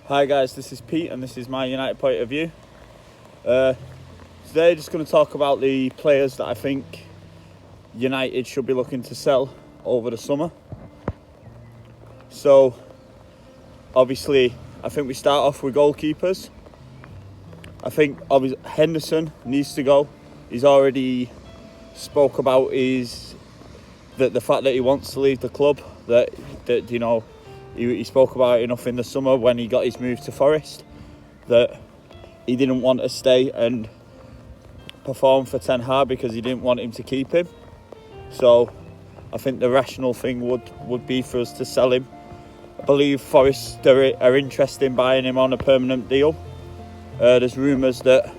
Hi guys, this is Pete and this is my United point of view. Today just going to talk about the players that I think United should be looking to sell over the summer. So obviously I think we start off with goalkeepers. I think obviously Henderson needs to go. He's already spoke about the fact that he wants to leave the club, that you know, he spoke about it enough in the summer when he got his move to Forest, that he didn't want to stay and perform for Ten Hag because he didn't want him to keep him. So I think the rational thing would be for us to sell him. I believe Forest are interested in buying him on a permanent deal. There's rumours that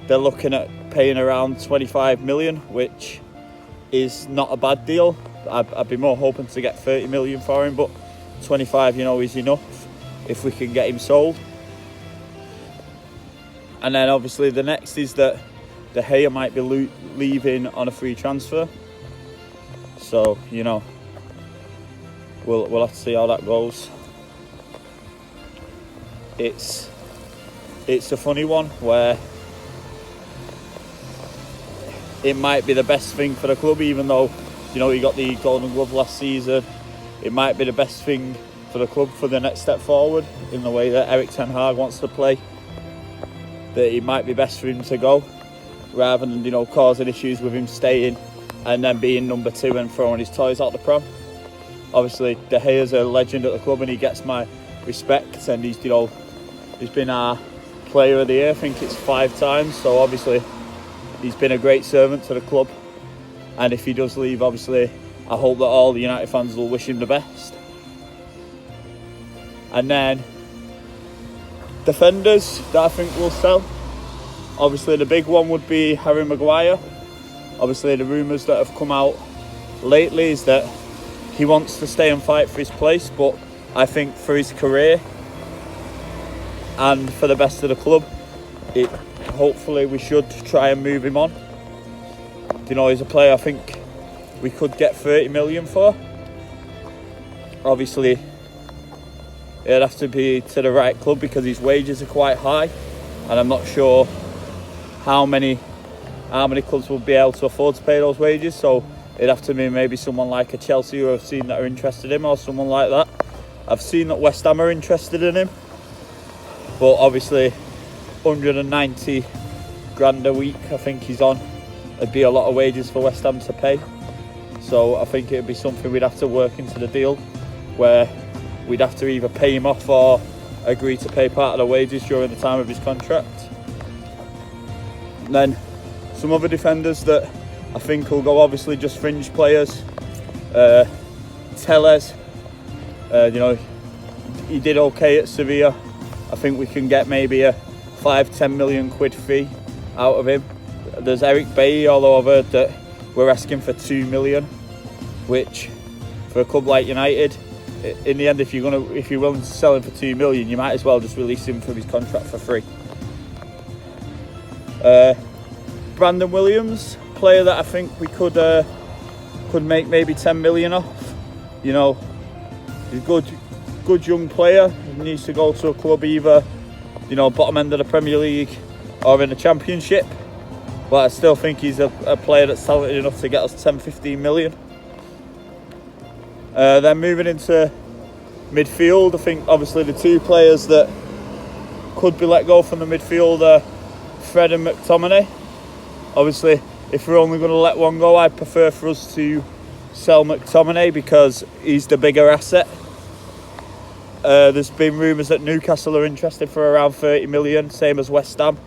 they're looking at paying around 25 million, which is not a bad deal. I'd be more hoping to get 30 million for him, but 25, is enough if we can get him sold. And then obviously the next is that De Gea might be leaving on a free transfer. So, we'll have to see how that goes. It's a funny one where it might be the best thing for the club, even though, he got the Golden Glove last season. It might be the best thing for the club for the next step forward in the way that Eric Ten Hag wants to play. That it might be best for him to go rather than, causing issues with him staying and then being number 2 and throwing his toys out the pram. Obviously, De Gea's a legend at the club and he gets my respect, and he's been our player of the year, I think it's 5 times. So obviously, he's been a great servant to the club. And if he does leave, obviously, I hope that all the United fans will wish him the best. And then defenders that I think will sell. Obviously, the big one would be Harry Maguire. Obviously, the rumours that have come out lately is that he wants to stay and fight for his place, but I think for his career and for the best of the club, hopefully we should try and move him on. He's a player I think we could get 30 million for. Obviously, it'd have to be to the right club because his wages are quite high, and I'm not sure how many clubs will be able to afford to pay those wages. So it'd have to be maybe someone like a Chelsea who I've seen that are interested in him, or someone like that. I've seen that West Ham are interested in him, but obviously 190 grand a week I think he's on. It'd be a lot of wages for West Ham to pay. So I think it'd be something we'd have to work into the deal, where we'd have to either pay him off or agree to pay part of the wages during the time of his contract. And then some other defenders that I think will go, obviously just fringe players. Tellez, he did okay at Sevilla. I think we can get maybe a 5-10 million quid fee out of him. There's Eric Bailly all over that we're asking for 2 million, which for a club like United, in the end, if you're willing to sell him for 2 million, you might as well just release him from his contract for free. Brandon Williams, player that I think we could make maybe 10 million off. He's a good young player. He needs to go to a club either, bottom end of the Premier League or in the Championship. But I still think he's a player that's talented enough to get us 10-15 million. Then moving into midfield, I think obviously the 2 players that could be let go from the midfield are Fred and McTominay. Obviously, if we're only going to let one go, I'd prefer for us to sell McTominay because he's the bigger asset. There's been rumours that Newcastle are interested for around 30 million, same as West Ham.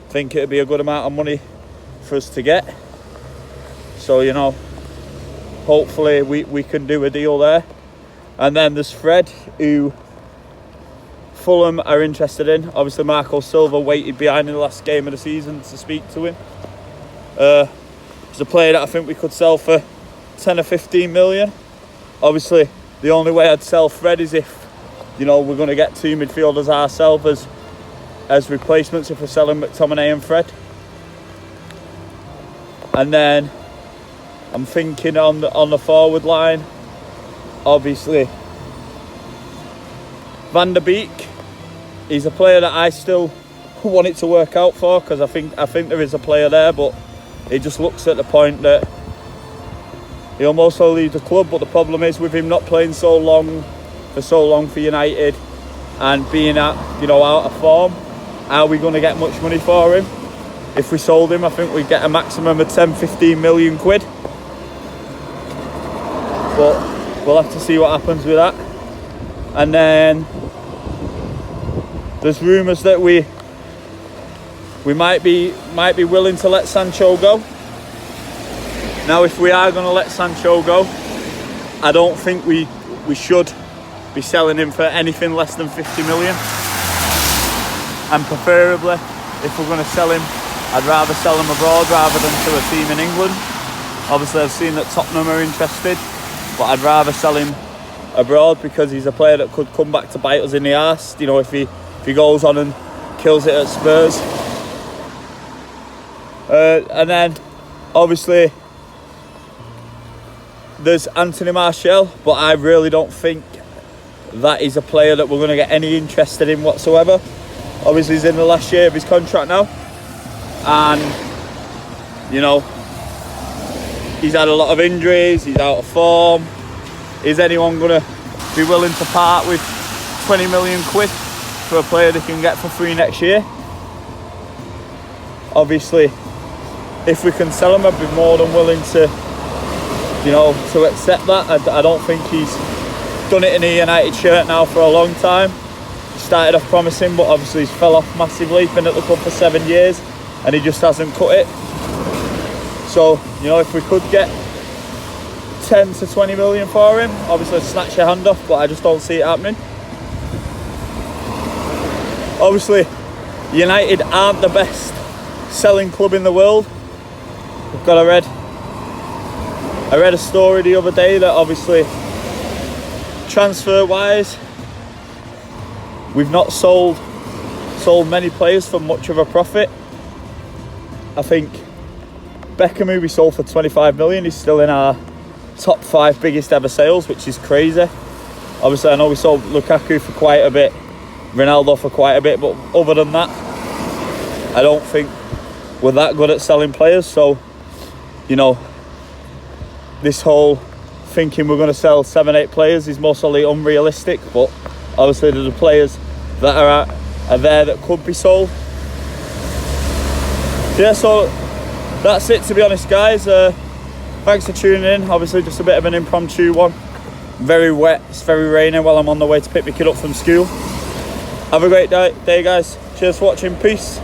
I think it'd be a good amount of money for us to get. So, hopefully we can do a deal there. And then there's Fred, who Fulham are interested in. Obviously, Marco Silva waited behind in the last game of the season to speak to him. He's a player that I think we could sell for 10 or 15 million. Obviously, the only way I'd sell Fred is if, we're going to get 2 midfielders ourselves as replacements if we're selling McTominay and Fred. And then I'm thinking on the forward line, obviously Van der Beek he's a player that I still want it to work out for, because I think there is a player there, but he just looks at the point that he almost will leave the club. But the problem is with him not playing for so long for United and being out of form, are we going to get much money for him? If we sold him, I think we'd get a maximum of 10-15 million quid. But we'll have to see what happens with that. And then there's rumours that we might be willing to let Sancho go. Now, if we are going to let Sancho go, I don't think we should be selling him for anything less than 50 million. And preferably, if we're going to sell him, I'd rather sell him abroad rather than to a team in England. Obviously, I've seen that Tottenham are interested, but I'd rather sell him abroad because he's a player that could come back to bite us in the arse. You know, if he goes on and kills it at Spurs. And then, obviously, there's Anthony Martial, but I really don't think that is a player that we're going to get any interested in whatsoever. Obviously, he's in the last year of his contract now, and you know, he's had a lot of injuries, he's out of form. Is anyone going to be willing to part with 20 million quid for a player they can get for free next year? Obviously, if we can sell him, I'd be more than willing to accept that. I don't think he's done it in a United shirt now for a long time. He started off promising, but obviously he's fell off massively. He's been at the club for 7 years and he just hasn't cut it. So, you know, if we could get 10 to 20 million for him, obviously I'd snatch your hand off, but I just don't see it happening. Obviously, United aren't the best selling club in the world. I read a story the other day that obviously transfer wise we've not sold many players for much of a profit. I think Beckham, who we sold for 25 million, is still in our top 5 biggest ever sales, which is crazy. Obviously, I know we sold Lukaku for quite a bit, Ronaldo for quite a bit, but other than that, I don't think we're that good at selling players. So, you know, this whole thinking we're going to sell 7-8 players is mostly unrealistic, but obviously there's the players that are there that could be sold. Yeah, so that's it, to be honest, guys. Thanks for tuning in. Obviously just a bit of an impromptu one. Very wet, it's very rainy while I'm on the way to pick my kid up from school. Have a great day, guys. Cheers for watching. Peace.